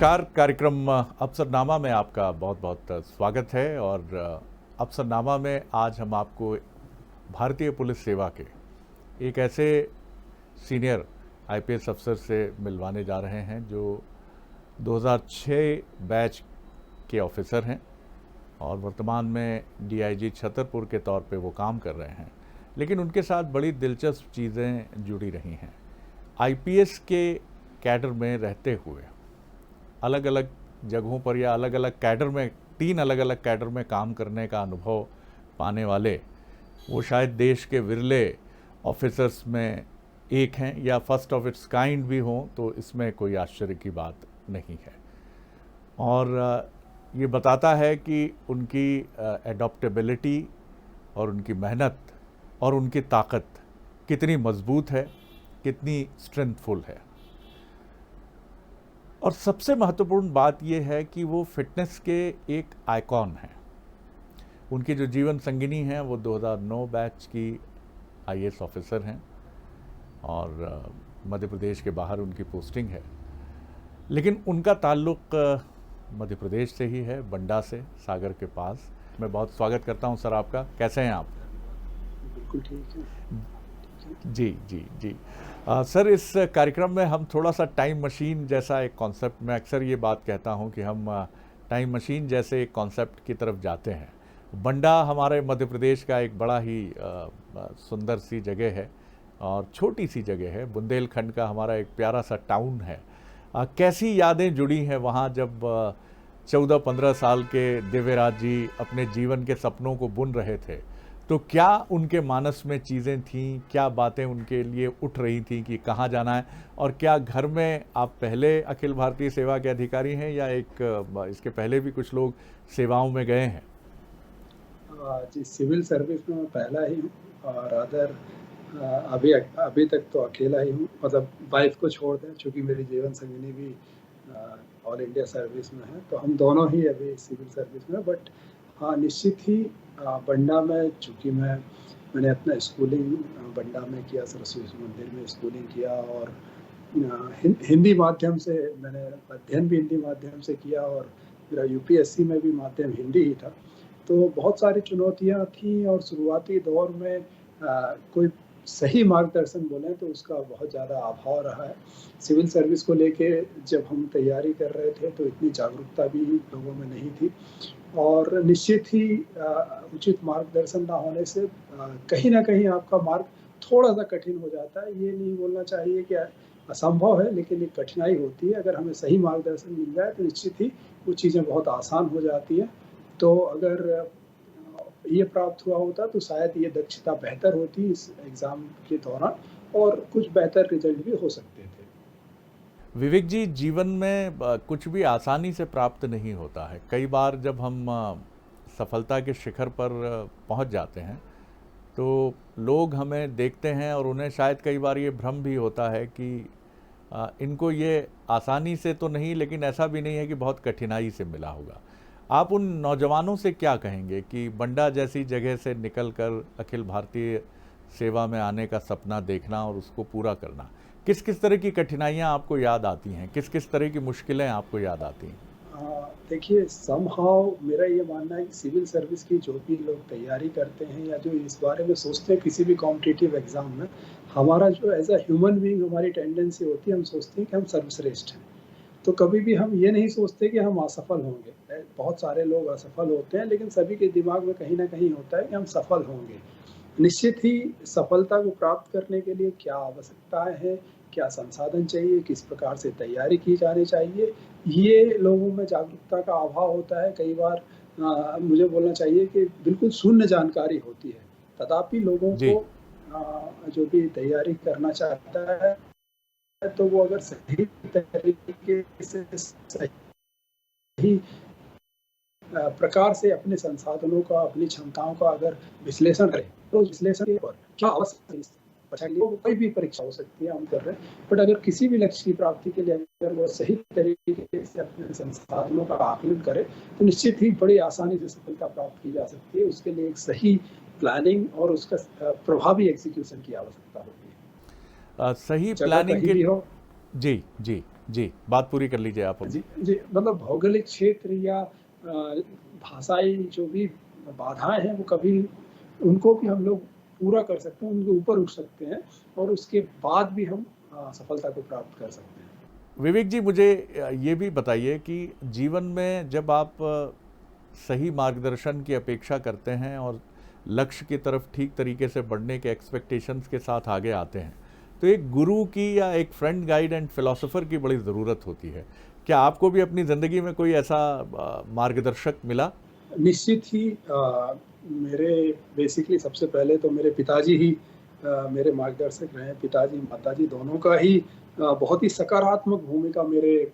नमस्कार। कार्यक्रम अफसरनामा में आपका बहुत बहुत स्वागत है। और अफसरनामा में आज हम आपको भारतीय पुलिस सेवा के एक ऐसे सीनियर आईपीएस अफसर से मिलवाने जा रहे हैं जो 2006 बैच के ऑफिसर हैं और वर्तमान में डीआईजी छतरपुर के तौर पे वो काम कर रहे हैं। लेकिन उनके साथ बड़ी दिलचस्प चीज़ें जुड़ी रही हैं। आईपीएस के कैडर में रहते हुए अलग अलग जगहों पर या अलग अलग कैडर में, 3 अलग अलग कैडर में काम करने का अनुभव पाने वाले वो शायद देश के विरले ऑफिसर्स में एक हैं, या फर्स्ट ऑफ इट्स काइंड भी हों, तो इसमें कोई आश्चर्य की बात नहीं है। और ये बताता है कि उनकी एडॉप्टेबिलिटी और उनकी मेहनत और उनकी ताकत कितनी मजबूत है, कितनी स्ट्रेंथफुल है। और सबसे महत्वपूर्ण बात यह है कि वो फिटनेस के एक आइकॉन हैं। उनकी जो जीवन संगिनी हैं वो 2009 बैच की आईएएस ऑफिसर हैं और मध्य प्रदेश के बाहर उनकी पोस्टिंग है। लेकिन उनका ताल्लुक़ मध्य प्रदेश से ही है, बंडा से, सागर के पास। मैं बहुत स्वागत करता हूं सर आपका। कैसे हैं आप? बिल्कुल ठीक है जी जी जी। सर, इस कार्यक्रम में हम थोड़ा सा टाइम मशीन जैसा एक कॉन्सेप्ट, मैं अक्सर ये बात कहता हूँ कि हम टाइम मशीन जैसे एक कॉन्सेप्ट की तरफ जाते हैं। बंडा हमारे मध्य प्रदेश का एक बड़ा ही सुंदर सी जगह है और छोटी सी जगह है। बुंदेलखंड का हमारा एक प्यारा सा टाउन है। कैसी यादें जुड़ी हैं वहाँ जब 14-15 साल के दिव्यराज जी अपने जीवन के सपनों को बुन रहे थे? तो क्या उनके मानस में चीज़ें थीं, क्या बातें उनके लिए उठ रही थीं कि कहाँ जाना है? और क्या घर में आप पहले अखिल भारतीय सेवा के अधिकारी हैं या इसके पहले भी कुछ लोग सेवाओं में गए हैं? जी, सिविल सर्विस में मैं पहला ही हूँ और अदर अभी तक तो अकेला ही हूँ। मतलब वाइफ को छोड़ दें, चूँकि मेरी जीवन संगिनी भी ऑल इंडिया सर्विस में है, तो हम दोनों ही अभी सिविल सर्विस में। बट हाँ, निश्चित ही बंडा में, चूँकि मैंने अपना स्कूलिंग बंडा में किया, सरस्वती मंदिर में स्कूलिंग किया और हिंदी माध्यम से मैंने अध्ययन भी हिंदी माध्यम से किया और मेरा यूपीएससी में भी माध्यम हिंदी ही था। तो बहुत सारी चुनौतियाँ थीं और शुरुआती दौर में कोई सही मार्गदर्शन बोलें तो उसका बहुत ज़्यादा अभाव रहा है। सिविल सर्विस को लेके जब हम तैयारी कर रहे थे तो इतनी जागरूकता भी लोगों में नहीं थी और निश्चित ही उचित मार्गदर्शन ना होने से कहीं न कहीं आपका मार्ग थोड़ा-सा कठिन हो जाता है। ये नहीं बोलना चाहिए कि असंभव है, लेकिन एक कठिनाई होती है। अगर हमें सही मार्गदर्शन मिल जाए तो निश्चित ही वो चीज़ें बहुत आसान हो जाती हैं। तो अगर ये प्राप्त हुआ होता तो शायद ये दक्षता बेहतर होती इस एग्ज़ाम के दौरान और कुछ बेहतर रिज़ल्ट भी हो सकते थे। विवेक जी, जीवन में कुछ भी आसानी से प्राप्त नहीं होता है। कई बार जब हम सफलता के शिखर पर पहुंच जाते हैं तो लोग हमें देखते हैं और उन्हें शायद कई बार ये भ्रम भी होता है कि इनको ये आसानी से तो नहीं, लेकिन ऐसा भी नहीं है कि बहुत कठिनाई से मिला होगा। आप उन नौजवानों से क्या कहेंगे कि बंडा जैसी जगह से निकलकर अखिल भारतीय सेवा में आने का सपना देखना और उसको पूरा करना, किस किस तरह की कठिनाइयाँ आपको याद आती हैं, किस किस तरह की मुश्किलें आपको याद आती हैं? देखिए, समहाउ मेरा ये मानना है कि सिविल सर्विस की जो भी लोग तैयारी करते हैं या जो इस बारे में सोचते हैं किसी भी कॉम्पिटिटिव एग्ज़ाम में, हमारा जो एज़ अ ह्यूमन बीइंग हमारी टेंडेंसी होती है, हम सोचते हैं कि हम सर्वश्रेष्ठ हैं। तो कभी भी हम ये नहीं सोचते कि हम असफल होंगे। बहुत सारे लोग असफल होते हैं, लेकिन सभी के दिमाग में कहीं न कहीं होता है कि हम सफल होंगे। निश्चित ही सफलता को प्राप्त करने के लिए क्या आवश्यकताएँ हैं, क्या संसाधन चाहिए, किस प्रकार से तैयारी की जानी चाहिए, ये लोगों में जागरूकता का अभाव होता है। कई बार मुझे बोलना चाहिए कि बिल्कुल शून्य जानकारी होती है। तथापि लोगों जी। को जो भी तैयारी करना चाहता है, तो वो अगर सही तरीके से सही प्रकार से अपने संसाधनों का, अपनी क्षमताओं का अगर विश्लेषण करें, तो उस विश्लेषण के ऊपर क्या आवश्यक है, अच्छा लिए वो कोई भी परीक्षा हो सकती है, हम कर रहे हैं। बट अगर किसी भी लक्ष्य की प्राप्ति के लिए अगर वो सही तरीके से अपने संसाधनों का आकलन करे, तो निश्चित ही बड़ी आसानी से सफलता प्राप्त की जा सकती है। उसके लिए एक सही प्लानिंग और उसका प्रभावी एग्जीक्यूशन की आवश्यकता होती है। सही जगह प्लानिंग कहीं के भी हो। जी जी। जी, बात पूरी कर लीजिए आप अपनी। जी, जी, मतलब भौगोलिक क्षेत्र या भाषाई जो भी बाधाएँ हैं, वो कभी उनको भी हम लोग पूरा कर सकते हैं, उनके ऊपर उठ सकते हैं और उसके बाद भी हम सफलता को प्राप्त कर सकते हैं। विवेक जी, मुझे ये भी बताइए कि जीवन में जब आप सही मार्गदर्शन की अपेक्षा करते हैं और लक्ष्य की तरफ ठीक तरीके से बढ़ने के एक्सपेक्टेशंस के साथ आगे आते हैं, तो एक गुरु की या एक फ्रेंड गाइड एंड फिलोसोफर की बड़ी ज़रूरत होती है। क्या आपको भी अपनी ज़िंदगी में कोई ऐसा मार्गदर्शक मिला? निश्चित ही मेरे बेसिकली सबसे पहले तो मेरे पिताजी ही मेरे मार्गदर्शक रहे हैं। पिताजी, माताजी दोनों का ही बहुत ही सकारात्मक भूमिका मेरे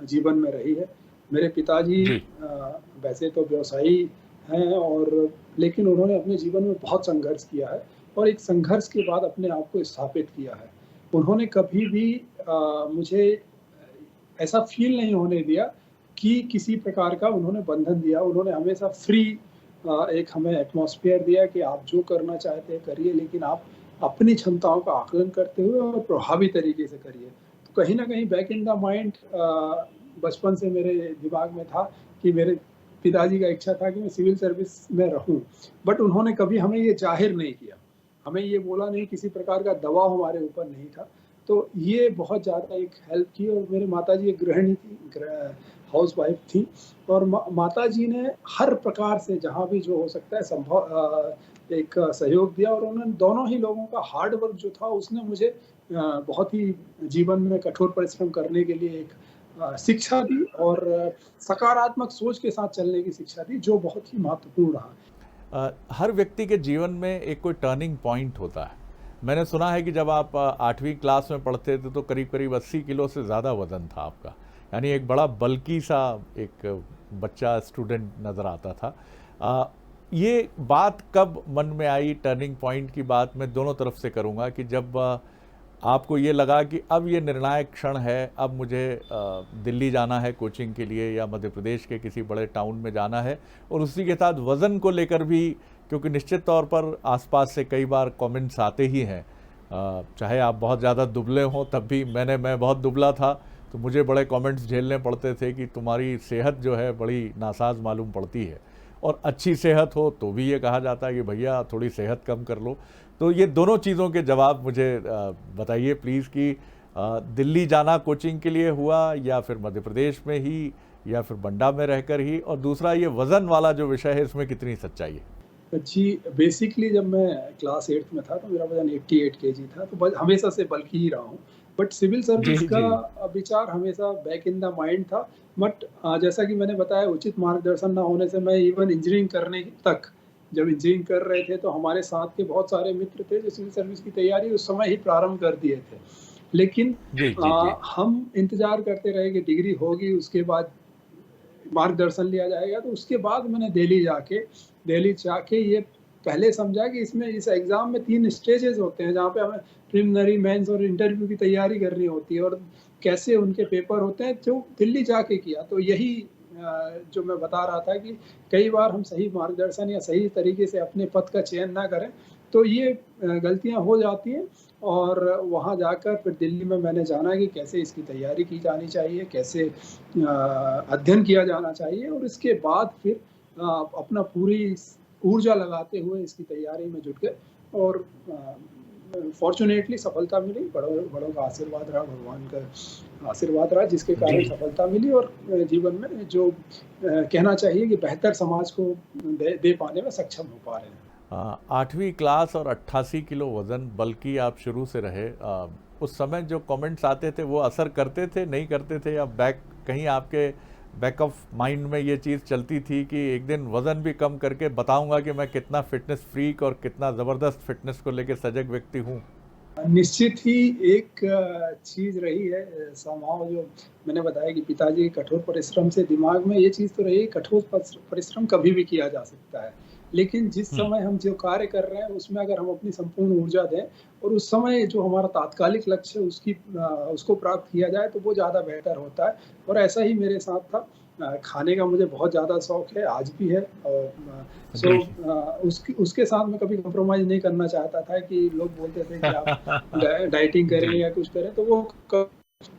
जीवन में रही है। मेरे पिताजी जी। वैसे तो व्यवसायी हैं और लेकिन उन्होंने अपने जीवन में बहुत संघर्ष किया है और एक संघर्ष के बाद अपने आप को स्थापित किया है। उन्होंने कभी भी मुझे ऐसा फ़ील नहीं होने दिया कि किसी प्रकार का उन्होंने बंधन दिया। उन्होंने हमेशा फ्री एक हमें एटमॉस्फेयर दिया कि आप जो करना चाहते हैं करिए, लेकिन आप अपनी क्षमताओं का आकलन करते हुए और प्रभावी तरीके से करिए। तो कहीं न कहीं बैक इन द माइंड बचपन से मेरे दिमाग में था कि मेरे पिताजी का इच्छा था कि मैं सिविल सर्विस में रहूँ, बट उन्होंने कभी हमें ये ज़ाहिर नहीं किया। हमें ये बोला नहीं, किसी प्रकार का दबाव हमारे ऊपर नहीं था। तो ये बहुत ज़्यादा एक हेल्प की और मेरी माताजी एक गृहिणी थी, हाउसवाइफ़ थी और माताजी ने हर प्रकार से जहाँ भी जो हो सकता है संभव एक सहयोग दिया और उन्होंने दोनों ही लोगों का हार्ड वर्क जो था उसने मुझे बहुत ही जीवन में कठोर परिश्रम करने के लिए एक शिक्षा दी और सकारात्मक सोच के साथ चलने की शिक्षा दी, जो बहुत ही महत्वपूर्ण रहा। हर व्यक्ति के जीवन में एक कोई टर्निंग पॉइंट होता है। मैंने सुना है कि जब आप 8वीं क्लास में पढ़ते थे तो करीब-करीब 80 किलो से ज़्यादा वज़न था आपका। यानी एक बड़ा बल्की सा एक बच्चा स्टूडेंट नज़र आता था। ये बात कब मन में आई, टर्निंग पॉइंट की बात मैं दोनों तरफ से करूँगा कि जब आपको ये लगा कि अब ये निर्णायक क्षण है, अब मुझे दिल्ली जाना है कोचिंग के लिए या मध्य प्रदेश के किसी बड़े टाउन में जाना है, और उसी के साथ वज़न को लेकर भी, क्योंकि निश्चित तौर पर आसपास से कई बार कमेंट्स आते ही हैं, चाहे आप बहुत ज़्यादा दुबले हों तब भी। मैं बहुत दुबला था तो मुझे बड़े कमेंट्स झेलने पड़ते थे कि तुम्हारी सेहत जो है बड़ी नासाज मालूम पड़ती है, और अच्छी सेहत हो तो भी ये कहा जाता है कि भैया थोड़ी सेहत कम कर लो। तो ये दोनों चीज़ों के जवाब मुझे बताइए प्लीज़ कि दिल्ली जाना कोचिंग के लिए हुआ या फिर मध्य प्रदेश में ही या फिर बंडा में रहकर ही, और दूसरा ये वज़न वाला जो विषय है इसमें कितनी सच्चाई है? जी, बेसिकली जब मैं क्लास 8th में था तो मेरा वज़न 88 केजी था, तो ब हमेशा से बल्की ही रहा हूँ। बट सिविल जी, सर्विस का जी। विचार हमेशा बैक इन द माइंड था। बट जैसा कि मैंने बताया, उचित मार्गदर्शन ना होने से मैं इवन इंजीनियरिंग करने तक, जब इंजीनियरिंग कर रहे थे तो हमारे साथ के बहुत सारे मित्र थे जो सिविल सर्विस की तैयारी उस समय ही प्रारंभ कर दिए थे। लेकिन जी, जी, जी। हम इंतज़ार करते रहे कि डिग्री होगी, उसके बाद मार्गदर्शन लिया जाएगा। तो उसके बाद मैंने दिल्ली जाके ये पहले समझा कि इसमें इस एग्ज़ाम में 3 स्टेजेज़ होते हैं, जहाँ पे हमें प्रिलिमिनरी, मेंस और इंटरव्यू की तैयारी करनी होती है और कैसे उनके पेपर होते हैं, जो दिल्ली जाके किया। तो यही जो मैं बता रहा था कि कई बार हम सही मार्गदर्शन या सही तरीके से अपने पथ का चयन ना करें, तो ये गलतियाँ हो जाती हैं और वहाँ जाकर फिर दिल्ली में मैंने जाना कि कैसे इसकी तैयारी की जानी चाहिए, कैसे अध्ययन किया जाना चाहिए और इसके बाद फिर अपना पूरी ऊर्जा लगाते हुए इसकी तैयारी में जुट गए और फॉर्च्यूनेटली सफलता मिली। बड़ों बड़ों का आशीर्वाद रहा, भगवान का आशीर्वाद रहा, जिसके कारण जी। सफलता मिली और जीवन में जो कहना चाहिए कि बेहतर समाज को दे पाने में सक्षम हो पा रहे हैं। 8वीं क्लास और 88 किलो वज़न, बल्कि आप शुरू से रहे। उस समय जो कमेंट्स आते थे वो असर करते थे, नहीं करते थे, या कहीं आपके बैक ऑफ माइंड में ये चीज़ चलती थी कि एक दिन वज़न भी कम करके बताऊंगा कि मैं कितना फिटनेस फ्रीक और कितना ज़बरदस्त फिटनेस को लेकर सजग व्यक्ति हूँ? निश्चित ही एक चीज़ रही है समहाउ, जो मैंने बताया कि पिताजी के कठोर परिश्रम से दिमाग में ये चीज़ तो रही है, कठोर परिश्रम कभी भी किया जा सकता है। लेकिन जिस हम्म। समय हम जो कार्य कर रहे हैं उसमें अगर हम अपनी संपूर्ण ऊर्जा दें और उस समय जो हमारा तात्कालिक लक्ष्य है उसको प्राप्त किया जाए तो वो ज़्यादा बेहतर होता है और ऐसा ही मेरे साथ था। खाने का मुझे बहुत ज़्यादा शौक है, आज भी है और जी। उसके साथ मैं कभी कॉम्प्रोमाइज़ नहीं करना चाहता था कि लोग बोलते थे कि आप डाइटिंग करें जी। या कुछ करें, तो वो क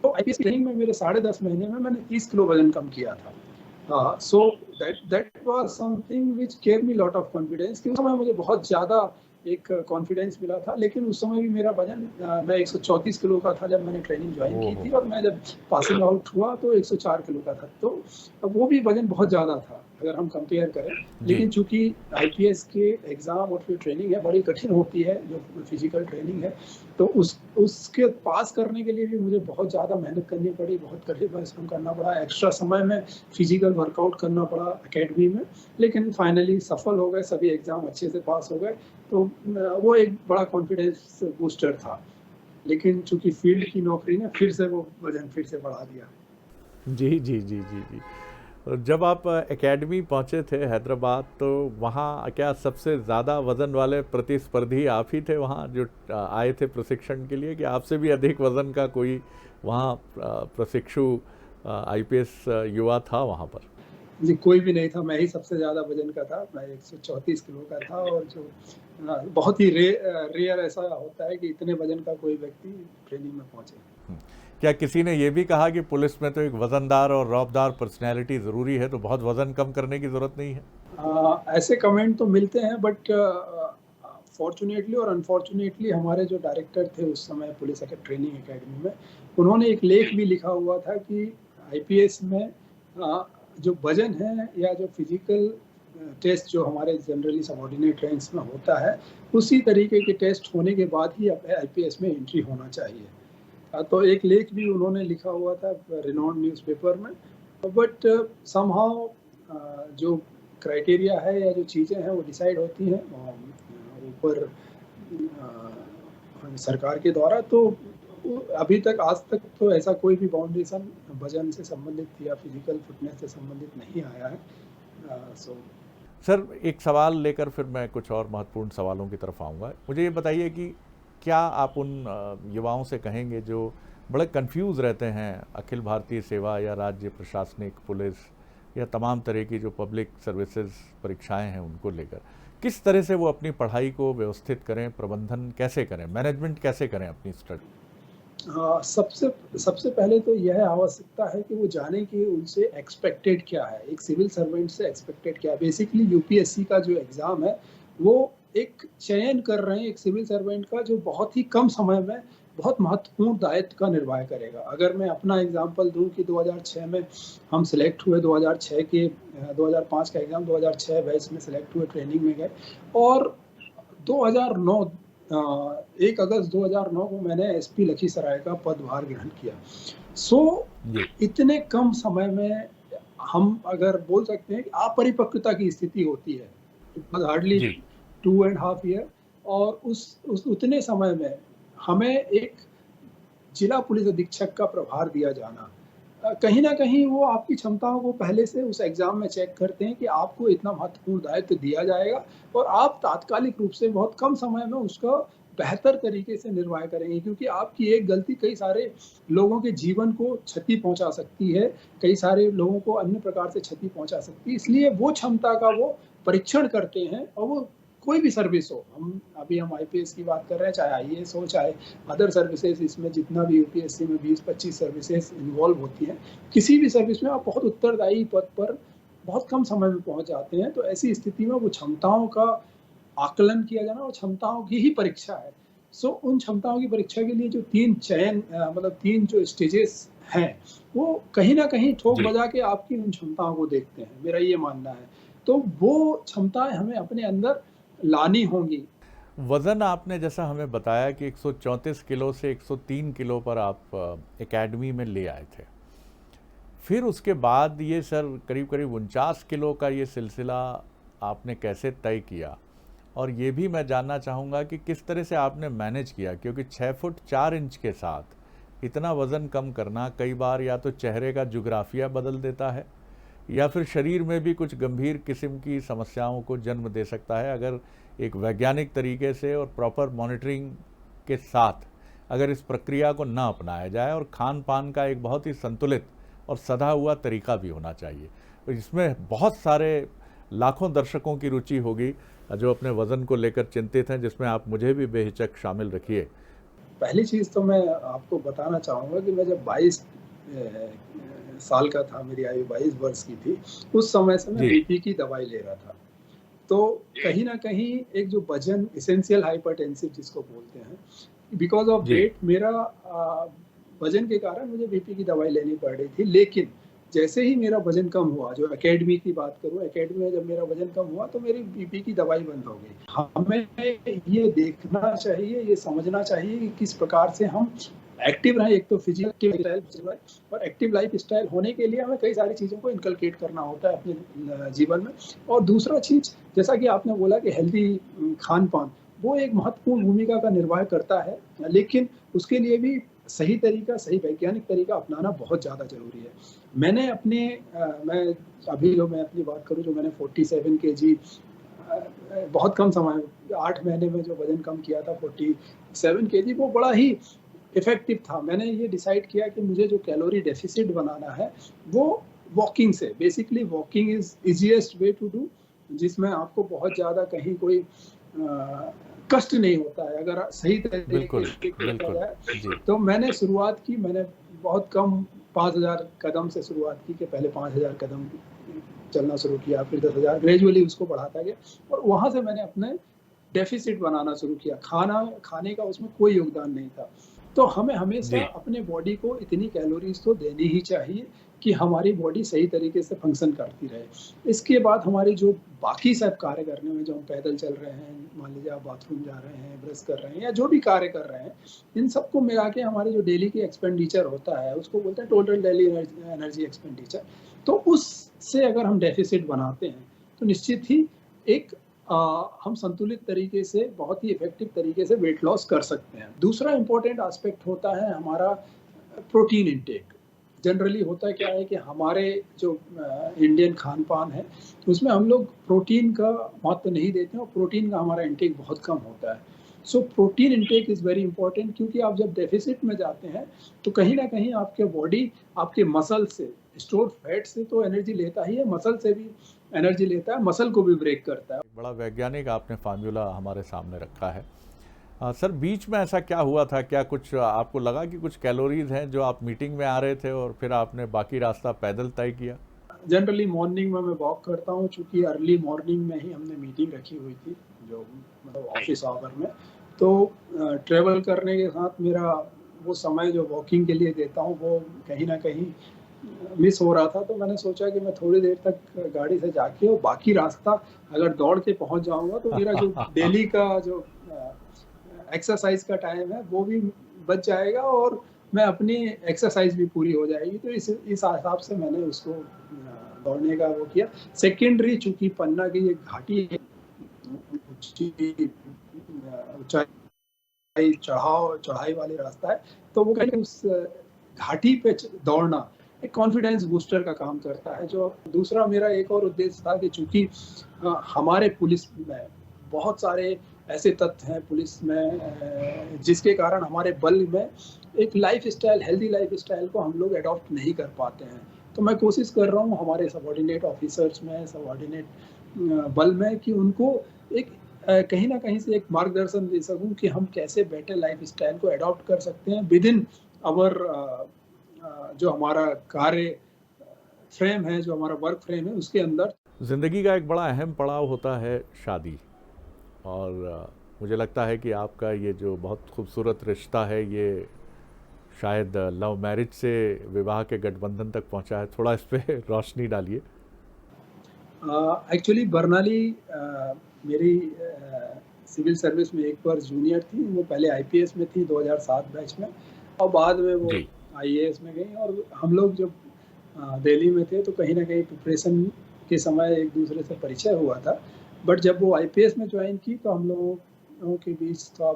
तो आईपीएस की ट्रेनिंग में मेरे 10.5 महीने में मैंने 30 किलो वज़न कम किया था। So that was something which gave me lot of confidence कि उस समय मुझे बहुत ज़्यादा एक कॉन्फिडेंस मिला था। लेकिन उस समय भी मेरा वज़न मैं 134 किलो का था जब मैंने ट्रेनिंग जॉइन की ओहो! थी, और मैं जब पासिंग आउट हुआ तो 104 किलो का था। तो वो भी वज़न बहुत ज़्यादा था अगर हम कंपेयर करें। जी। लेकिन चूँकि आईपीएस के एग्ज़ाम और फिर ट्रेनिंग है बड़ी कठिन होती है, जो फिज़िकल ट्रेनिंग है, तो उसके पास करने के लिए भी मुझे बहुत ज़्यादा मेहनत करनी पड़ी, बहुत कठिन परिश्रम करना पड़ा, एक्स्ट्रा समय में फिज़िकल वर्कआउट करना पड़ा अकेडमी में। लेकिन फाइनली सफल हो गए, सभी एग्ज़ाम अच्छे से पास हो गए। तो वो एक बड़ा कॉन्फिडेंस बूस्टर था। लेकिन चूँकि फ़ील्ड की नौकरी ने फिर से वो वज़न फिर से बढ़ा दिया। जी, जी, जी, जी, जी। और जब आप एकेडमी पहुँचे थे हैदराबाद, तो वहाँ क्या सबसे ज़्यादा वज़न वाले प्रतिस्पर्धी आप ही थे वहाँ जो आए थे प्रशिक्षण के लिए, कि आपसे भी अधिक वज़न का कोई वहाँ प्रशिक्षु आईपीएस युवा था वहाँ पर? जी, कोई भी नहीं था, मैं ही सबसे ज़्यादा वज़न का था। मैं 134 किलो का था, और जो बहुत ही रेयर ऐसा होता है कि इतने वज़न का कोई व्यक्ति ट्रेनिंग में पहुँचे। हुँ। क्या किसी ने ये भी कहा कि पुलिस में तो एक वज़नदार और रौबदार पर्सनैलिटी ज़रूरी है, तो बहुत वज़न कम करने की ज़रूरत नहीं है? ऐसे कमेंट तो मिलते हैं, बट फॉर्च्यूनेटली और अनफॉर्च्यूनेटली हमारे जो डायरेक्टर थे उस समय पुलिस ट्रेनिंग एकेडमी में, उन्होंने एक लेख भी लिखा हुआ था कि आईपीएस में जो वज़न है या जो फिज़िकल टेस्ट जो हमारे जनरली सबऑर्डिनेट रैंक्स में होता है, उसी तरीके के टेस्ट होने के बाद ही आईपीएस में एंट्री होना चाहिए। तो एक लेख भी उन्होंने लिखा हुआ था रिनाउंड न्यूज़पेपर में। बट समहाउ जो क्राइटेरिया है या जो चीज़ें हैं वो डिसाइड होती हैं ऊपर सरकार के द्वारा। तो अभी तक आज तक तो ऐसा कोई भी बाउंडेशन वजन से संबंधित या फिजिकल फिटनेस से संबंधित नहीं आया है। सो सर, एक सवाल लेकर फिर मैं कुछ और महत्वपूर्ण सवालों की तरफ आऊँगा। मुझे ये बताइए कि क्या आप उन युवाओं से कहेंगे जो बड़े कन्फ्यूज़ रहते हैं अखिल भारतीय सेवा या राज्य प्रशासनिक, पुलिस या तमाम तरह की जो पब्लिक सर्विसेज परीक्षाएं हैं उनको लेकर, किस तरह से वो अपनी पढ़ाई को व्यवस्थित करें, प्रबंधन कैसे करें, मैनेजमेंट कैसे करें अपनी स्टडी? सबसे सबसे पहले तो यह आवश्यकता है कि वो जाने कि उनसे एक्सपेक्टेड क्या है, एक सिविल सर्वेंट से एक्सपेक्टेड क्या है। बेसिकली यूपीएससी का जो एग्ज़ाम है, वो एक चयन कर रहे हैं एक सिविल सर्वेंट का जो बहुत ही कम समय में बहुत महत्वपूर्ण दायित्व का निर्वाह करेगा। अगर मैं अपना एग्ज़ाम्पल दूँ कि 2006 में हम सिलेक्ट हुए, 2006 के 2005 का एग्ज़ाम 2006 बैच में सिलेक्ट हुए, ट्रेनिंग में गए, और 2009 1 अगस्त 2009 को मैंने एसपी लखीसराय का पदभार ग्रहण किया। सो जी। इतने कम समय में हम अगर बोल सकते हैं कि अपरिपक्वता की स्थिति होती है, हार्डली जी। 2 एंड हाफ ईयर, और उस उतने समय में हमें एक जिला पुलिस अधीक्षक का प्रभार दिया जाना, कहीं न कहीं वो आपकी क्षमताओं को पहले से उस एग्ज़ाम में चेक करते हैं कि आपको इतना महत्वपूर्ण दायित्व दिया जाएगा, और आप तात्कालिक रूप से बहुत कम समय में उसका बेहतर तरीके से निर्वाह करेंगे, क्योंकि आपकी एक गलती कई सारे लोगों के जीवन को क्षति पहुँचा सकती है, कई सारे लोगों को अन्य प्रकार से क्षति पहुँचा सकती है। इसलिए वो क्षमता का वो परीक्षण करते हैं, और वो कोई भी सर्विस हो, हम आईपीएस की बात कर रहे हैं, चाहे आईएएस हो, चाहे अदर सर्विसेज़, इसमें जितना भी यूपीएससी में 20-25 सर्विसेज़ इन्वॉल्व होती हैं, किसी भी सर्विस में आप बहुत उत्तरदायी पद पर बहुत कम समय में पहुँच जाते हैं। तो ऐसी स्थिति में वो क्षमताओं का आकलन किया जाना और क्षमताओं की ही परीक्षा है। सो उन क्षमताओं की परीक्षा के लिए जो 3 मतलब 3 जो स्टेजेस हैं, वो कहीं न कहीं ठोक जी। बजा के आपकी उन क्षमताओं को देखते हैं, मेरा ये मानना है। तो वो क्षमताएँ हमें अपने अंदर लानी होंगी। वज़न आपने जैसा हमें बताया कि 134 किलो से 103 किलो पर आप एकेडमी में ले आए थे। फिर उसके बाद ये सर करीब-करीब 49 किलो का ये सिलसिला आपने कैसे तय किया? और ये भी मैं जानना चाहूँगा कि किस तरह से आपने मैनेज किया? क्योंकि 6 फुट 4 इंच के साथ इतना वज़न कम करना कई बार या तो चेहरे का जुग्राफिया बदल देता है, या फिर शरीर में भी कुछ गंभीर किस्म की समस्याओं को जन्म दे सकता है, अगर एक वैज्ञानिक तरीके से और प्रॉपर मॉनिटरिंग के साथ अगर इस प्रक्रिया को ना अपनाया जाए, और खान-पान का एक बहुत ही संतुलित और सधा हुआ तरीका भी होना चाहिए। तो इसमें बहुत सारे लाखों दर्शकों की रुचि होगी जो अपने वज़न को लेकर चिंतित हैं, जिसमें आप मुझे भी बेहिचक शामिल रखिए। पहली चीज़ तो मैं आपको बताना चाहूँगा कि मैं जब 22 साल का था, मेरी आयु 22 वर्ष की थी, उस समय से मैं जी, बीपी की दवाई ले रहा था। तो कहीं न कहीं एक जो वज़न एसेंशियल हाइपरटेंसिव जिसको बोलते हैं, बिकॉज़ ऑफ जी, दैट मेरा वज़न के कारण मुझे बीपी की दवाई लेनी पड़ रही थी। लेकिन जैसे ही मेरा वज़न कम हुआ, जो एकेडमी की बात करूँ, एकेडमी में जब मेरा वज़न कम हुआ तो मेरी बीपी की दवाई बंद हो गई। हमें ये देखना चाहिए, ये समझना चाहिए कि किस प्रकार से हम एक्टिव रहें। एक तो फिज़िकल लाइफ़स्टाइल और एक्टिव लाइफ़स्टाइल होने के लिए हमें कई सारी चीज़ों को इनकलकेट करना होता है अपने जीवन में। और दूसरा चीज़, जैसा कि आपने बोला कि हेल्दी खान-पान, वो एक महत्वपूर्ण भूमिका का निर्वाह करता है, लेकिन उसके लिए भी सही तरीका, सही वैज्ञानिक तरीका अपनाना बहुत ज़्यादा ज़रूरी है। मैंने अपने मैं अभी जो मैं अपनी बात करूँ, जो मैंने 47 केजी बहुत कम समय 8 महीने में जो वज़न कम किया था 47 केजी, वो बड़ा ही इफ़ेक्टिव था। मैंने ये डिसाइड किया कि मुझे जो कैलोरी डेफ़िसिट बनाना है, वो वॉकिंग से, basically walking is easiest way to do, जिसमें आपको बहुत ज़्यादा कहीं कोई कष्ट नहीं होता है, अगर सही तरीके बिल्कुल, से देखा बिल्कुल। जाए। जी, तो मैंने शुरुआत की, मैंने बहुत कम 5,000 कदम से शुरुआत की, कि पहले 5,000 कदम चलना शुरू किया, फिर 10,000, ग्रेजुअली उसको बढ़ाता गया और वहाँ से मैंने अपने डेफ़िसिट बनाना शुरू किया। खाने का उसमें कोई योगदान नहीं था। तो हमें हमेशा जी, अपने बॉडी को इतनी कैलोरीज़ तो देनी ही चाहिए कि हमारी बॉडी सही तरीके से फ़ंक्शन करती रहे। इसके बाद हमारी जो बाकी सब कार्य करने में, जो हम पैदल चल रहे हैं, मान लीजिए आप बाथरूम जा रहे हैं, ब्रश कर रहे हैं या जो भी कार्य कर रहे हैं, इन सबको मिला के हमारे जो डेली की एक्सपेंडिचर होता है, उसको बोलते हैं टोटल डेली एनर्जी एक्सपेंडिचर। तो उससे अगर हम डेफ़िसिट बनाते हैं, तो निश्चित ही एक हम संतुलित तरीके से, बहुत ही इफ़ेक्टिव तरीके से वेट लॉस कर सकते हैं। दूसरा इम्पोर्टेंट एस्पेक्ट होता है हमारा प्रोटीन इंटेक। जनरली होता क्या है कि हमारे जो इंडियन खान-पान है, उसमें हम लोग प्रोटीन का महत्व नहीं देते हैं और प्रोटीन का हमारा इंटेक बहुत कम होता है। So protein intake is very important, क्योंकि आप जब डेफ़िसिट में जाते हैं, तो कहीं न कहीं आपके बॉडी आपके मसल से, स्टोर्ड फैट से तो एनर्जी लेता ही है, मसल से भी एनर्जी लेता है, मसल को भी ब्रेक करता है। एक बड़ा वैज्ञानिक आपने फ़ॉर्मूला हमारे सामने रखा है। सर बीच में ऐसा क्या हुआ था? क्या कुछ आपको लगा कि कुछ कैलोरीज़ हैं जो आप मीटिंग में आ रहे थे और फिर आपने बाकी रास्ता पैदल तय किया? जनरली मॉर्निंग में मैं वॉक करता हूँ, चूँकि अर्ली मॉर्निंग में ही हमने मीटिंग रखी हुई थी, जो मतलब ऑफ़िस आवर में। तो ट्रैवल करने के साथ मेरा वो समय जो वॉकिंग के लिए देता हूँ, वो कहीं न कहीं मिस हो रहा था। तो मैंने सोचा कि मैं थोड़ी देर तक गाड़ी से जाके और बाकी रास्ता अगर दौड़ के पहुँच जाऊँगा, तो मेरा जो डेली का जो एक्सरसाइज़ का टाइम है, वो भी बच जाएगा और मैं अपनी एक्सरसाइज़ भी पूरी हो जाएगी। तो इस हिसाब से मैंने उसको दौड़ने का वो किया। सेकेंडरी, चूँकि पन्ना की एक घाटी है, ऊँची ऊँचाई चढ़ाई वाली रास्ता है, तो वो कहीं उस घाटी पे दौड़ना एक कॉन्फिडेंस बूस्टर का काम करता है। जो दूसरा मेरा एक और उद्देश्य था कि चूँकि हमारे पुलिस में बहुत सारे ऐसे तत्व हैं पुलिस में, जिसके कारण हमारे बल में एक लाइफ़स्टाइल, हेल्दी लाइफ़स्टाइल को हम लोग एडॉप्ट नहीं कर पाते हैं। तो मैं कोशिश कर रहा हूँ हमारे सबऑर्डिनेट ऑफ़िसर्स में, सबऑर्डिनेट बल में, कि उनको एक कहीं न कहीं से एक मार्गदर्शन दे सकूँ कि हम कैसे बेटर लाइफ़स्टाइल को एडॉप्ट कर सकते हैं विदिन आवर जो हमारा कार्य फ्रेम है, जो हमारा वर्क फ्रेम है, उसके अंदर। ज़िंदगी का एक बड़ा अहम पड़ाव होता है शादी और मुझे लगता है कि आपका ये जो बहुत खूबसूरत रिश्ता है ये शायद लव मैरिज से विवाह के गठबंधन तक पहुंचा है। थोड़ा इस पे रोशनी डालिए। एक्चुअली बर्नाली मेरी सिविल सर्विस में एक बार जूनियर थी, वो पहले आईपीएस में थी 2007 बैच में और बाद में वो जी, आईएएस में गई। और हम लोग जब दिल्ली में थे, तो कहीं न कहीं प्रिपरेशन के समय एक-दूसरे से परिचय हुआ था। बट जब वो आईपीएस में जॉइन की, तो हम लोगों के बीच थोड़ा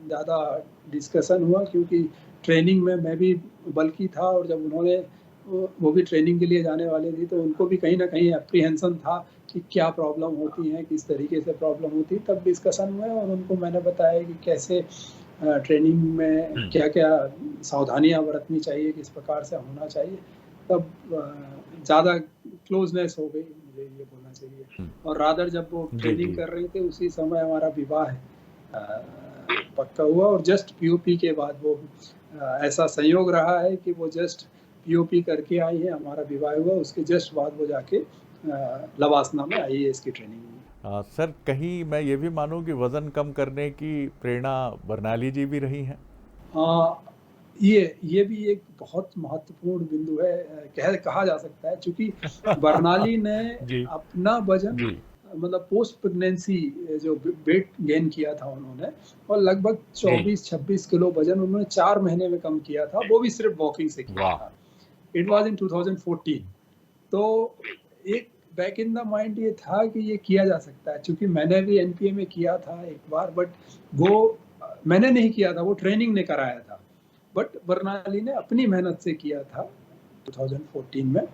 ज़्यादा डिस्कशन हुआ, क्योंकि ट्रेनिंग में मैं भी बल्कि था और जब उन्होंने वो भी ट्रेनिंग के लिए जाने वाले थे, तो उनको भी कहीं न कहीं एप्रीहेंशन था कि क्या प्रॉब्लम होती है, किस तरीके से प्रॉब्लम होती है। तब डिस्कशन हुआ और उनको मैंने बताया कि कैसे ट्रेनिंग में क्या-क्या सावधानियाँ बरतनी चाहिए, किस प्रकार से होना चाहिए। तब ज़्यादा क्लोज़नेस हो गई, मुझे ये बोलना चाहिए। हम्म, और रादर जब वो जी, ट्रेनिंग जी, कर रहे थे, उसी समय हमारा विवाह है। पक्का हुआ और जस्ट पीओपी के बाद वो ऐसा संयोग रहा है कि वो जस्ट पीओपी करके आई है, हमारा विवाह हुआ, उसके जस्ट बाद वो जाके लवासना में आईएएस की ट्रेनिंग हुई। सर, कहीं मैं ये भी मानूं कि वज़न कम करने की प्रेरणा बर्नाली जी भी रही हैं? ये भी एक बहुत महत्वपूर्ण बिंदु है, कहा जा सकता है, चूँकि बर्नाली ने जी, अपना वज़न जी, मतलब पोस्ट प्रेगनेंसी जो वेट गेन किया था उन्होंने, और लगभग जी। 24-26 किलो वज़न उन्होंने 4 महीने में कम किया था, वो भी सिर्फ वॉकिंग से किया वाह! था। It was in 2014। तो एक बैक इन द माइंड ये था कि ये किया जा सकता है, चूँकि मैंने भी एनपीए में किया था एक बार, बट वो मैंने नहीं किया था, वो ट्रेनिंग ने कराया था। बट बर्नाली ने अपनी मेहनत से किया था 2014 में।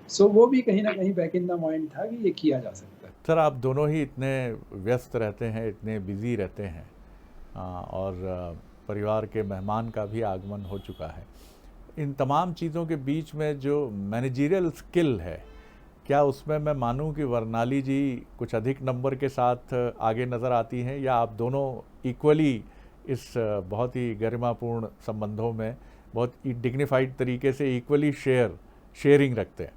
सो वो भी कहीं न कहीं बैक इन द माइंड था कि ये किया जा सकता है। सर, आप दोनों ही इतने व्यस्त रहते हैं, इतने बिज़ी रहते हैं, और परिवार के मेहमान का भी आगमन हो चुका है। इन तमाम चीज़ों के बीच में जो मैनेजरियल स्किल है, क्या उसमें मैं मानूं कि वर्नाली जी कुछ अधिक नंबर के साथ आगे नज़र आती हैं, या आप दोनों इक्वली इस बहुत ही गरिमापूर्ण संबंधों में बहुत ही डिग्निफाइड तरीके से इक्वली शेयरिंग रखते हैं?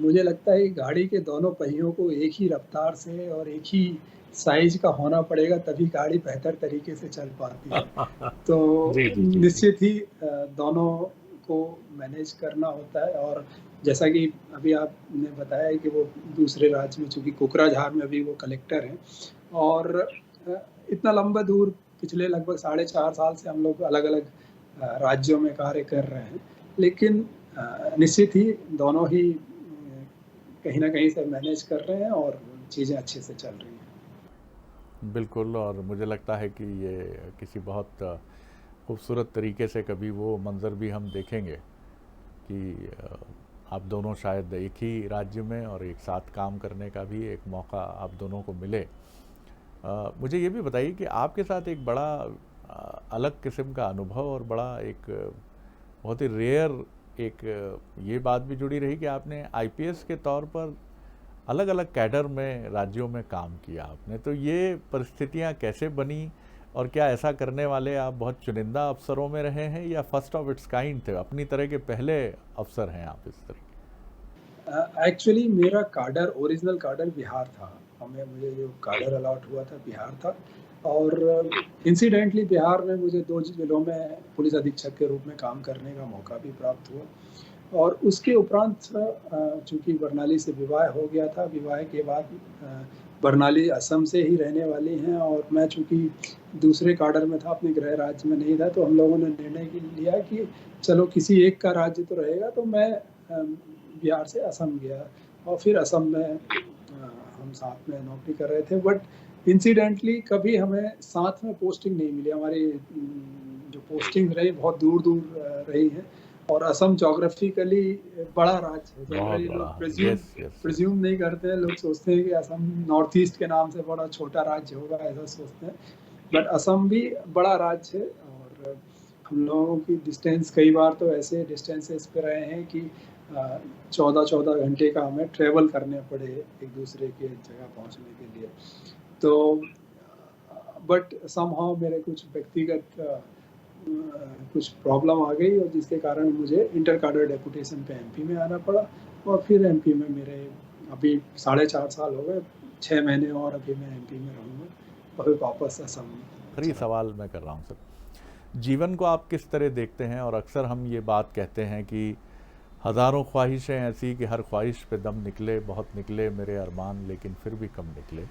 मुझे लगता है कि गाड़ी के दोनों पहियों को एक ही रफ्तार से और एक ही साइज़ का होना पड़ेगा, तभी गाड़ी बेहतर तरीके से चल पाती है। तो जी, जी, जी, जी। निश्चित ही दोनों को मैनेज करना होता है, और जैसा कि अभी आपने बताया है कि वो दूसरे राज्य में, चूँकि कोकराझार में अभी वो कलेक्टर हैं, और इतना लंबा दूर पिछले लगभग साढ़े 4 साल से हम लोग अलग-अलग राज्यों में कार्य कर रहे हैं। लेकिन निश्चित ही दोनों ही कहीं न कहीं से मैनेज कर रहे हैं और चीज़ें अच्छे से चल रही हैं। बिल्कुल, और मुझे लगता है कि ये किसी बहुत खूबसूरत तरीके से कभी वो मंज़र भी हम देखेंगे कि आप दोनों शायद एक ही राज्य में और एक साथ काम करने का भी एक मौका आप दोनों को मिले। मुझे ये भी बताइए कि आपके साथ एक बड़ा अलग किस्म का अनुभव और बड़ा एक बहुत ही रेयर एक ये बात भी जुड़ी रही कि आपने आईपीएस के तौर पर अलग अलग कैडर में राज्यों में काम किया आपने। तो ये परिस्थितियां कैसे बनी, और क्या ऐसा करने वाले आप बहुत चुनिंदा अफसरों में रहे हैं, या फर्स्ट ऑफ इट्स काइंड थे, अपनी तरह के पहले अफसर हैं आप इस तरह एक्चुअली मेरा काडर, ओरिजिनल काडर बिहार था। मुझे जो काडर अलॉट हुआ था बिहार था, और इंसिडेंटली बिहार में मुझे 2 जिलों में पुलिस अधीक्षक के रूप में काम करने का मौका भी प्राप्त हुआ, और उसके उपरांत चूँकि बर्नाली से विवाह हो गया था, विवाह के बाद बर्नाली असम से ही रहने वाली हैं, और मैं चूँकि दूसरे काडर में था, अपने गृह राज्य में नहीं था, तो हम लोगों ने निर्णय लिया कि चलो किसी एक का राज्य तो रहेगा, तो मैं बिहार से असम गया, और फिर असम में हम साथ में नौकरी कर रहे थे, बट इंसिडेंटली कभी हमें साथ में पोस्टिंग नहीं मिली। हमारी जो पोस्टिंग रही बहुत दूर-दूर रही है, और असम ज्योग्राफिकली बड़ा राज्य है। बहुत जनरली बड़ा लोग है। Yes, yes, yes. प्रिज़्यूम नहीं करते हैं, लोग सोचते हैं कि असम नॉर्थ ईस्ट के नाम से बड़ा छोटा राज्य होगा, ऐसा सोचते हैं। बट असम भी बड़ा राज्य है, और हम लोगों की डिस्टेंस कई बार तो ऐसे डिस्टेंसेस पे रहे हैं कि 14-14 घंटे का हमें ट्रैवल करने पड़े एक दूसरे के जगह पहुंचने के लिए। तो बट समहाउ मेरे कुछ व्यक्तिगत कुछ प्रॉब्लम आ गई, और जिसके कारण मुझे इंटर काडर डेपुटेशन पे एमपी में आना पड़ा, और फिर एमपी में मेरे अभी 4.5 साल हो गए, 6 महीने और अभी मैं एमपी में रहूँगा, और फिर वापस असम आखिरी चला सवाल मैं कर रहा हूँ सर, जीवन को आप किस तरह देखते हैं? और अक्सर हम ये बात कहते हैं कि हज़ारों ख्वाहिशें ऐसी कि हर ख्वाहिश पे दम निकले, बहुत निकले मेरे अरमान, लेकिन फिर भी कम निकले।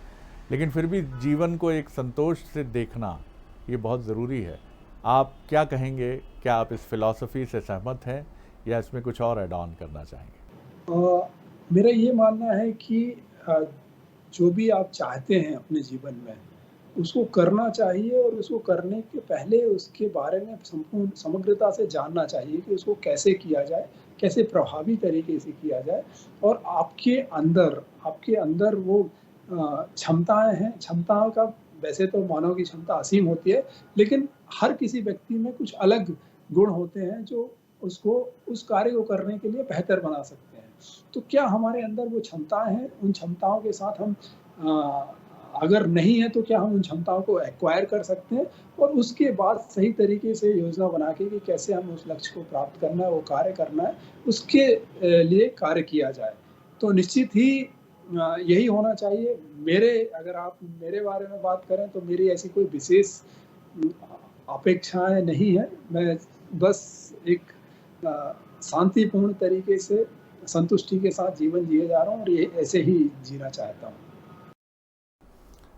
लेकिन फिर भी जीवन को एक संतोष से देखना ये बहुत ज़रूरी है। आप क्या कहेंगे? क्या आप इस फ़िलॉसफ़ी से सहमत हैं, या इसमें कुछ और ऐड ऑन करना चाहेंगे? मेरा ये मानना है कि अ, जो भी आप चाहते हैं अपने जीवन में, उसको करना चाहिए, और उसको करने के पहले उसके बारे में संपूर्ण समग्रता से जानना चाहिए कि उसको कैसे किया जाए, कैसे प्रभावी तरीके से किया जाए, और आपके अंदर वो क्षमताएँ हैं, क्षमताओं का वैसे तो मानव की क्षमता असीम होती है, लेकिन हर किसी व्यक्ति में कुछ अलग गुण होते हैं जो उसको उस कार्य को करने के लिए बेहतर बना सकते हैं। तो क्या हमारे अंदर वो क्षमताएँ हैं? उन क्षमताओं के साथ हम अगर नहीं है तो क्या हम उन क्षमताओं को एक्वायर कर सकते हैं और उसके बाद सही तरीके से योजना बना के कि कैसे हम उस लक्ष्य को प्राप्त करना है, वो कार्य करना है, उसके लिए कार्य किया जाए। तो निश्चित ही यही होना चाहिए। अगर आप मेरे बारे में बात करें तो मेरी ऐसी कोई विशेष उम, अपेक्षाएँ नहीं हैं। मैं बस एक शांतिपूर्ण तरीके से संतुष्टि के साथ जीवन जिए जा रहा हूँ और ये ऐसे ही जीना चाहता हूँ।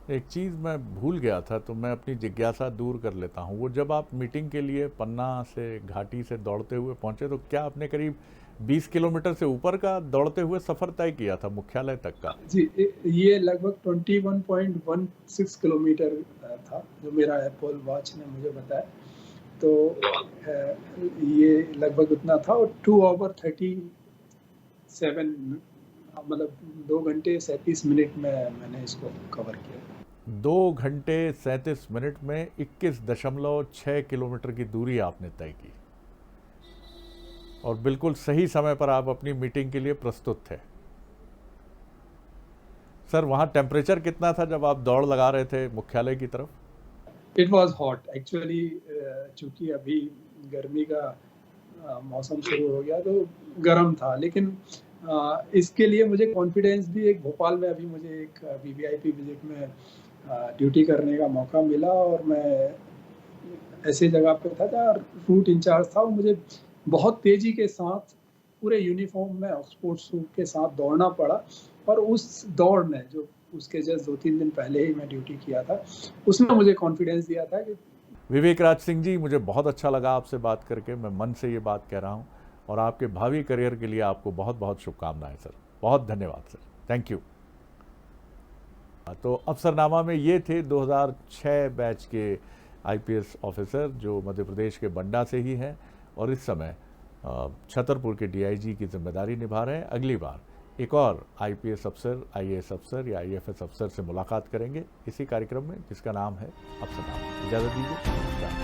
एक चीज़ मैं भूल गया था तो मैं अपनी जिज्ञासा दूर कर लेता हूँ। वो जब आप मीटिंग के लिए पन्ना से घाटी से दौड़ते हुए पहुँचे तो क्या आपने करीब 20 किलोमीटर से ऊपर का दौड़ते हुए सफ़र तय किया था मुख्यालय तक का? जी, ये लगभग 21.16 किलोमीटर था, जो मेरा एप्पल वॉच ने मुझे बताया। तो ये लगभग उतना था और 2 ऑवर 37 मतलब 2 घंटे 37 मिनट में मैंने इसको कवर किया। 2 घंटे 37 मिनट में 21.6 किलोमीटर की दूरी आपने तय की और बिल्कुल सही समय पर आप अपनी मीटिंग के लिए प्रस्तुत थे। सर, वहाँ टेम्परेचर कितना था जब आप दौड़ लगा रहे थे मुख्यालय की तरफ? It was hot actually. चूँकि अभी गर्मी का मौसम शुरू हो गया तो गर्म था, लेकिन इसके लिए मुझे कॉन्फिडेंस भी एक भोपाल में अभी मुझे एक वीवीआईपी विजिट में ड्यूटी करने का मौका मिला और मैं ऐसी जगह पे था जहाँ रूट इंचार्ज था और मुझे बहुत तेज़ी के साथ पूरे यूनिफ़ॉर्म में ऑक्सफोर्ड सूट के साथ दौड़ना पड़ा और उस दौड़ ने जो उसके जस्ट 2-3 दिन पहले ही मैं ड्यूटी किया था, उसने मुझे कॉन्फिडेंस दिया था कि विवेक राज सिंह जी, मुझे बहुत अच्छा लगा आपसे बात करके। मैं मन से ये बात कह रहा हूँ और आपके भावी करियर के लिए आपको बहुत बहुत शुभकामनाएं सर। बहुत धन्यवाद सर। Thank you. तो अफसरनामा में ये थे 2006 बैच के आईपीएस ऑफिसर जो मध्य प्रदेश के बंडा से ही हैं और इस समय छतरपुर के डीआईजी की जिम्मेदारी निभा रहे हैं। अगली बार एक और आईपीएस अफसर, आईएएस अफसर या आईएफएस अफसर से मुलाकात करेंगे इसी कार्यक्रम में जिसका नाम है अफसरनामा। इजाज़त दीजिए। नमस्कार।